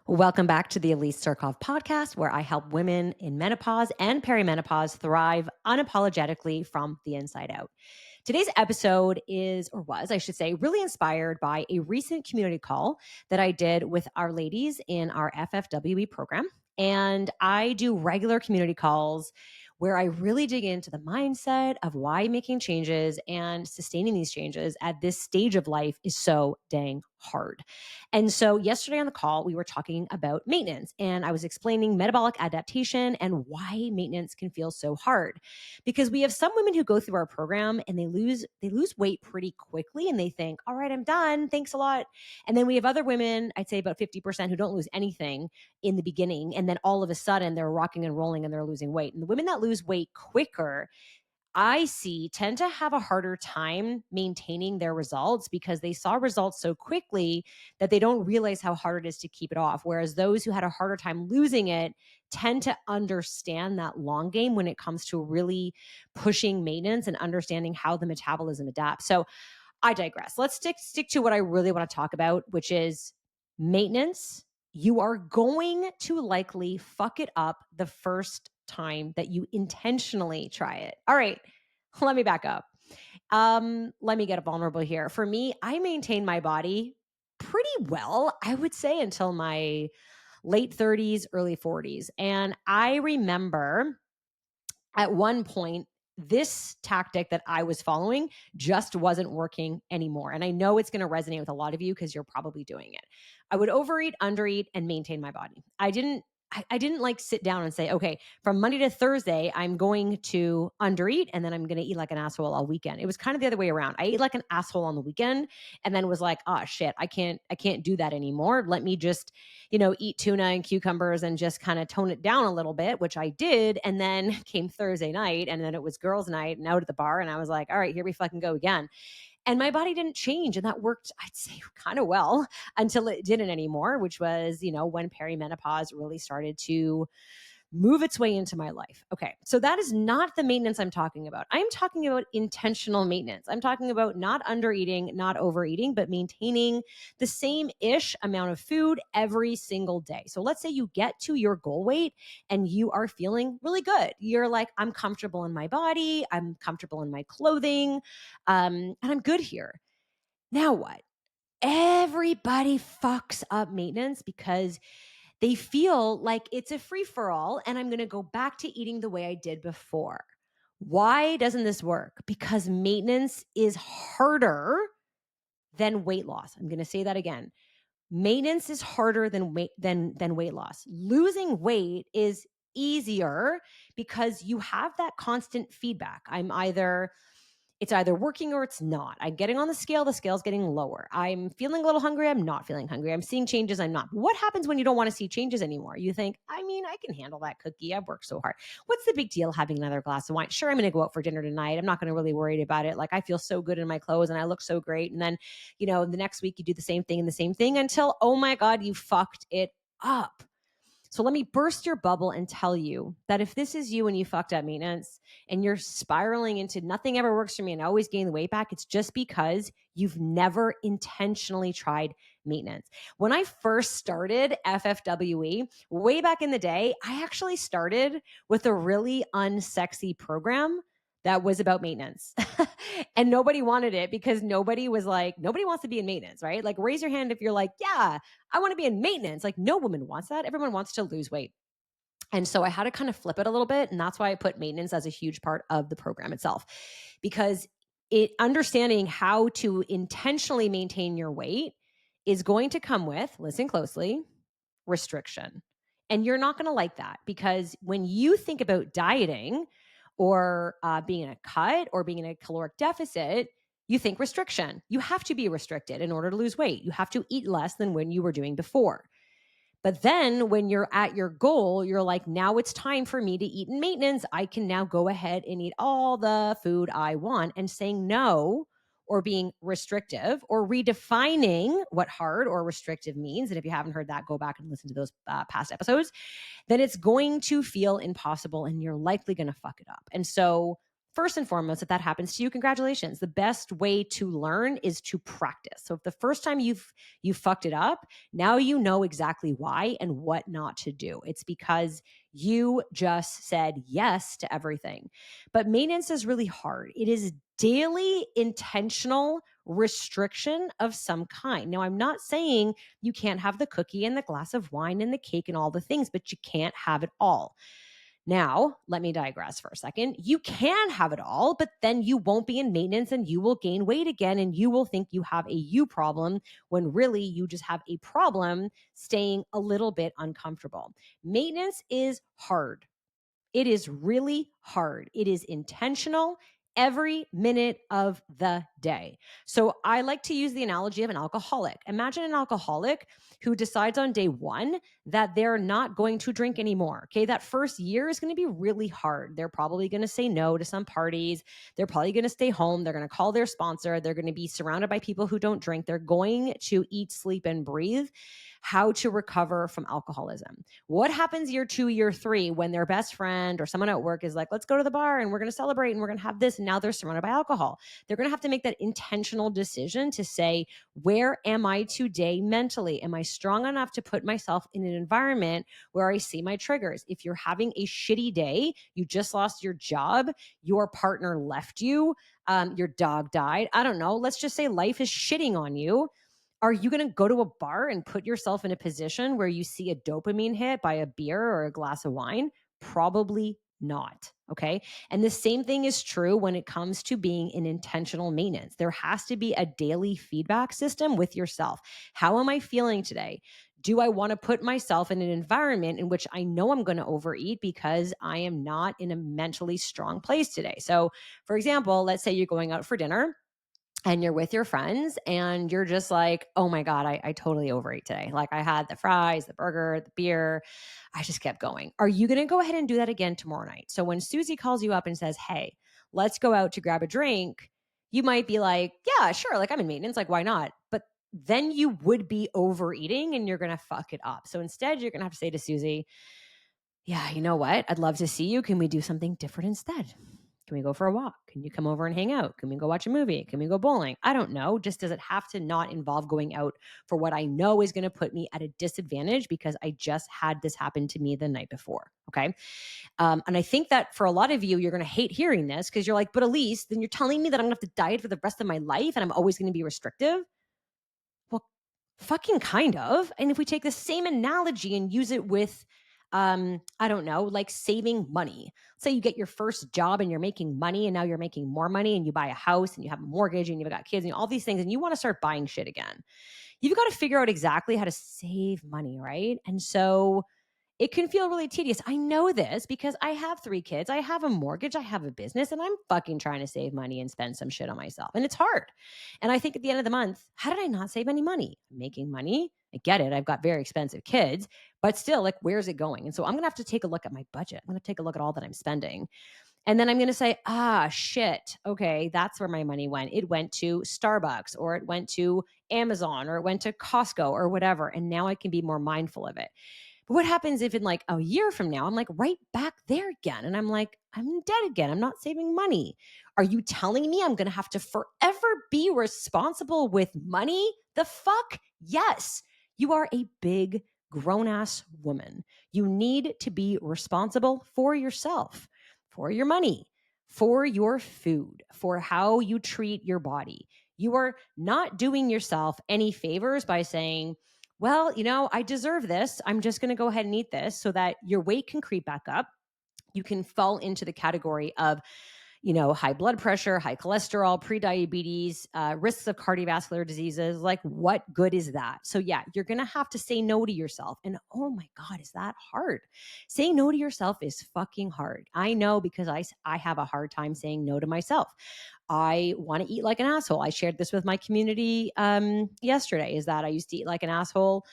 Welcome back to the Elise Surkov podcast, where I help women in menopause and perimenopause thrive unapologetically from the inside out. Today's episode is, or was, I should say, really inspired by a recent community call that I did with our ladies in our FFWE program. And I do regular community calls where I really dig into the mindset of why making changes and sustaining these changes at this stage of life is so dang hard. And so yesterday on the call, we were talking about maintenance, and I was explaining metabolic adaptation and why maintenance can feel so hard. Because we have some women who go through our program and they lose weight pretty quickly and they think, all right, I'm done. Thanks a lot. And then we have other women, I'd say about 50%, who don't lose anything in the beginning. And then all of a sudden they're rocking and rolling and they're losing weight. And the women that lose weight quicker, I see, tend to have a harder time maintaining their results because they saw results so quickly that they don't realize how hard it is to keep it off. Whereas those who had a harder time losing it tend to understand that long game when it comes to really pushing maintenance and understanding how the metabolism adapts. So I digress. Let's stick to what I really want to talk about, which is maintenance. You are going to likely fuck it up the first time that you intentionally try it. All right, let me back up. Let me get vulnerable here. For me, I maintain my body pretty well, I would say, until my late 30s, early 40s. And I remember at one point, this tactic that I was following just wasn't working anymore. And I know it's going to resonate with a lot of you because you're probably doing it. I would overeat, undereat, and maintain my body. I didn't like sit down and say, okay, from Monday to Thursday, I'm going to undereat and then I'm going to eat like an asshole all weekend. It was kind of the other way around. I ate like an asshole on the weekend and then was like, oh shit, I can't do that anymore. Let me just, eat tuna and cucumbers and just kind of tone it down a little bit, which I did. And then came Thursday night and then it was girls' night and out at the bar. And I was like, all right, here we fucking go again. And my body didn't change. And that worked, I'd say, kind of well until it didn't anymore, which was, when perimenopause really started to move its way into my life. Okay, so that is not the maintenance I'm talking about. I'm talking about intentional maintenance. I'm talking about not undereating, not overeating, but maintaining the same-ish amount of food every single day. So let's say you get to your goal weight and you are feeling really good. You're like, I'm comfortable in my body, I'm comfortable in my clothing, and I'm good here. Now what? Everybody fucks up maintenance because they feel like it's a free-for-all and I'm going to go back to eating the way I did before. Why doesn't this work? Because maintenance is harder than weight loss. I'm going to say that again. Maintenance is harder than weight loss. Losing weight is easier because you have that constant feedback. It's either working or it's not. I'm getting on the scale's getting lower. I'm feeling a little hungry, I'm not feeling hungry. I'm seeing changes, I'm not. But what happens when you don't want to see changes anymore? You think, I can handle that cookie. I've worked so hard. What's the big deal having another glass of wine? Sure, I'm going to go out for dinner tonight. I'm not going to really worry about it. Like, I feel so good in my clothes and I look so great. And then, the next week you do the same thing and the same thing until, oh my God, you fucked it up. So let me burst your bubble and tell you that if this is you and you fucked up maintenance and you're spiraling into nothing ever works for me and I always gain the weight back, it's just because you've never intentionally tried maintenance. When I first started FFWE way back in the day, I actually started with a really unsexy program that was about maintenance. And nobody wanted it because nobody wants to be in maintenance, right? Like, raise your hand if you're like, yeah, I want to be in maintenance. Like, no woman wants that. Everyone wants to lose weight. And so I had to kind of flip it a little bit. And that's why I put maintenance as a huge part of the program itself, because understanding how to intentionally maintain your weight is going to come with, listen closely, restriction. And you're not going to like that, because when you think about dieting or being in a cut or being in a caloric deficit, you think restriction. You have to be restricted in order to lose weight. You have to eat less than when you were doing before. But then when you're at your goal, you're like, now it's time for me to eat in maintenance. I can now go ahead and eat all the food I want. And saying no, or being restrictive, or redefining what hard or restrictive means. And if you haven't heard that, go back and listen to those past episodes. Then it's going to feel impossible and you're likely going to fuck it up. And so First and foremost, if that happens to you, congratulations. The best way to learn is to practice. So if the first time you fucked it up, now you know exactly why and what not to do. It's because you just said yes to everything. But maintenance is really hard. It is daily intentional restriction of some kind. Now, I'm not saying you can't have the cookie and the glass of wine and the cake and all the things, but you can't have it all. Now, let me digress for a second. You can have it all, but then you won't be in maintenance and you will gain weight again and you will think you have a you problem when really you just have a problem staying a little bit uncomfortable. Maintenance is hard. It is really hard. It is intentional every minute of the day. So I like to use the analogy of an alcoholic. Imagine an alcoholic who decides on day one that they're not going to drink anymore. Okay. That first year is going to be really hard. They're probably going to say no to some parties. They're probably going to stay home. They're going to call their sponsor. They're going to be surrounded by people who don't drink. They're going to eat, sleep, and breathe how to recover from alcoholism. What happens year 2, year 3 when their best friend or someone at work is like, let's go to the bar and we're going to celebrate and we're going to have this. And now they're surrounded by alcohol. They're going to have to make that intentional decision to say, where am I today mentally? Am I strong enough to put myself in an environment where I see my triggers? If you're having a shitty day, you just lost your job, your partner left you, your dog died. I don't know. Let's just say life is shitting on you. Are you going to go to a bar and put yourself in a position where you see a dopamine hit by a beer or a glass of wine? Probably not. Okay. And the same thing is true when it comes to being in intentional maintenance. There has to be a daily feedback system with yourself. How am I feeling today? Do I want to put myself in an environment in which I know I'm going to overeat because I am not in a mentally strong place today? So, for example, let's say you're going out for dinner and you're with your friends and you're just like, oh my God, I totally overate today. Like I had the fries, the burger, the beer. I just kept going. Are you going to go ahead and do that again tomorrow night? So when Susie calls you up and says, hey, let's go out to grab a drink, you might be like, yeah, sure. Like I'm in maintenance. Like why not? But then you would be overeating and you're going to fuck it up. So instead, you're going to have to say to Susie, yeah, you know what? I'd love to see you. Can we do something different instead? Can we go for a walk? Can you come over and hang out? Can we go watch a movie? Can we go bowling? I don't know. Just does it have to not involve going out for what I know is going to put me at a disadvantage because I just had this happen to me the night before? Okay. And I think that for a lot of you, you're going to hate hearing this because you're like, but Elise, then you're telling me that I'm going to have to diet for the rest of my life and I'm always going to be restrictive. Well, fucking kind of. And if we take the same analogy and use it with I don't know, like saving money. Say you get your first job and you're making money and now you're making more money and you buy a house and you have a mortgage and you've got kids and all these things and you want to start buying shit again. You've got to figure out exactly how to save money, right? And so it can feel really tedious. I know this because I have 3 kids. I have a mortgage. I have a business and I'm fucking trying to save money and spend some shit on myself. And it's hard. And I think at the end of the month, how did I not save any money? I'm making money. I get it. I've got very expensive kids, but still, like, where's it going? And so I'm going to have to take a look at my budget. I'm going to take a look at all that I'm spending. And then I'm going to say, shit. Okay, that's where my money went. It went to Starbucks or it went to Amazon or it went to Costco or whatever. And now I can be more mindful of it. But what happens if in like a year from now, I'm like right back there again. And I'm like, I'm in debt again. I'm not saving money. Are you telling me I'm going to have to forever be responsible with money? The fuck? Yes. You are a big grown ass woman. You need to be responsible for yourself, for your money, for your food, for how you treat your body. You are not doing yourself any favors by saying, well, I deserve this. I'm just going to go ahead and eat this so that your weight can creep back up. You can fall into the category of, high blood pressure, high cholesterol, prediabetes, risks of cardiovascular diseases. Like, what good is that? So yeah, you're going to have to say no to yourself. And oh my God, is that hard? Saying no to yourself is fucking hard. I know because I have a hard time saying no to myself. I want to eat like an asshole. I shared this with my community yesterday, is that I used to eat like an asshole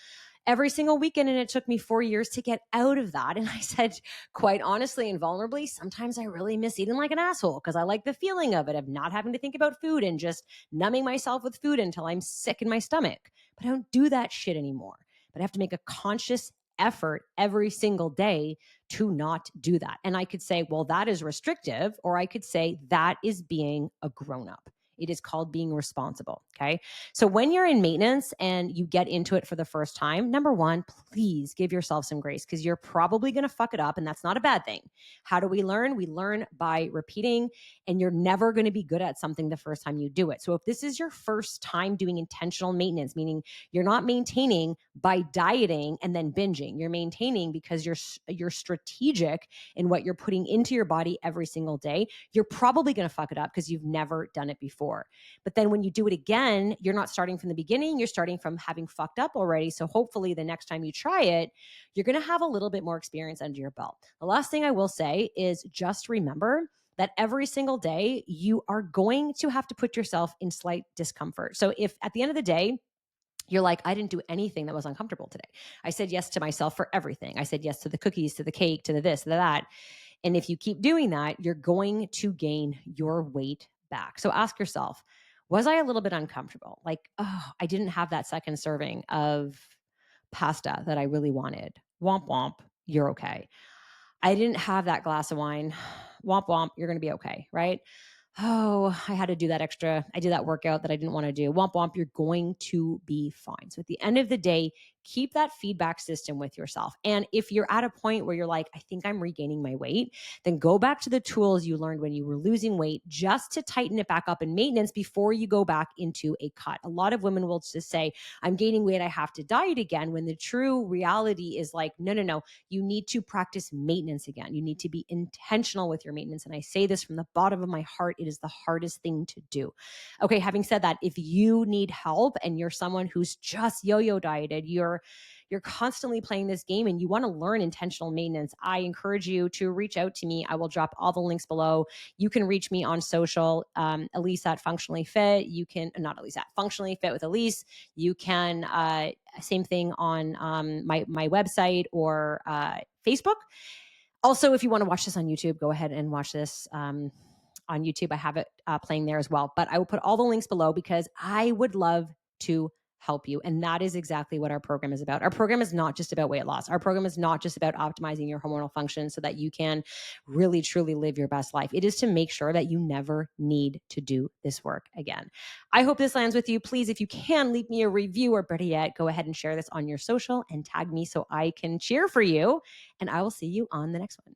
every single weekend. And it took me 4 years to get out of that. And I said, quite honestly and vulnerably, sometimes I really miss eating like an asshole because I like the feeling of it, of not having to think about food and just numbing myself with food until I'm sick in my stomach. But I don't do that shit anymore. But I have to make a conscious effort every single day to not do that. And I could say, well, that is restrictive, or I could say that is being a grown-up. It is called being responsible. Okay. So when you're in maintenance and you get into it for the first time, number one, please give yourself some grace, because you're probably going to fuck it up, and that's not a bad thing. How do we learn? We learn by repeating, and you're never going to be good at something the first time you do it. So if this is your first time doing intentional maintenance, meaning you're not maintaining by dieting and then binging, you're maintaining because you're strategic in what you're putting into your body every single day, you're probably going to fuck it up because you've never done it before. But then when you do it again, you're not starting from the beginning, you're starting from having fucked up already. So hopefully the next time you try it, you're going to have a little bit more experience under your belt. The last thing I will say is just remember that every single day you are going to have to put yourself in slight discomfort. So if at the end of the day, you're like, I didn't do anything that was uncomfortable today. I said yes to myself for everything. I said yes to the cookies, to the cake, to the this, to the that. And if you keep doing that, you're going to gain your weight back. So ask yourself, was I a little bit uncomfortable? Like, oh, I didn't have that second serving of pasta that I really wanted. Womp womp, you're okay. I didn't have that glass of wine. Womp womp, you're going to be okay, right? Oh, I had to do that extra. I did that workout that I didn't want to do. Womp womp, you're going to be fine. So at the end of the day, keep that feedback system with yourself. And if you're at a point where you're like, I think I'm regaining my weight, then go back to the tools you learned when you were losing weight just to tighten it back up in maintenance before you go back into a cut. A lot of women will just say, I'm gaining weight, I have to diet again, when the true reality is like, no. You need to practice maintenance again. You need to be intentional with your maintenance. And I say this from the bottom of my heart, it is the hardest thing to do. Okay, having said that, if you need help and you're someone who's just yo-yo dieted, you're constantly playing this game and you want to learn intentional maintenance, I encourage you to reach out to me. I will drop all the links below. You can reach me on social, Elise at Functionally Fit. You can, not Elise, at Functionally Fit with Elise. You can, same thing on my website or Facebook. Also, if you want to watch this on YouTube, go ahead and watch this on YouTube. I have it playing there as well. But I will put all the links below because I would love to help you. And that is exactly what our program is about. Our program is not just about weight loss. Our program is not just about optimizing your hormonal function so that you can really, truly live your best life. It is to make sure that you never need to do this work again. I hope this lands with you. Please, if you can, leave me a review, or better yet, go ahead and share this on your social and tag me so I can cheer for you. And I will see you on the next one.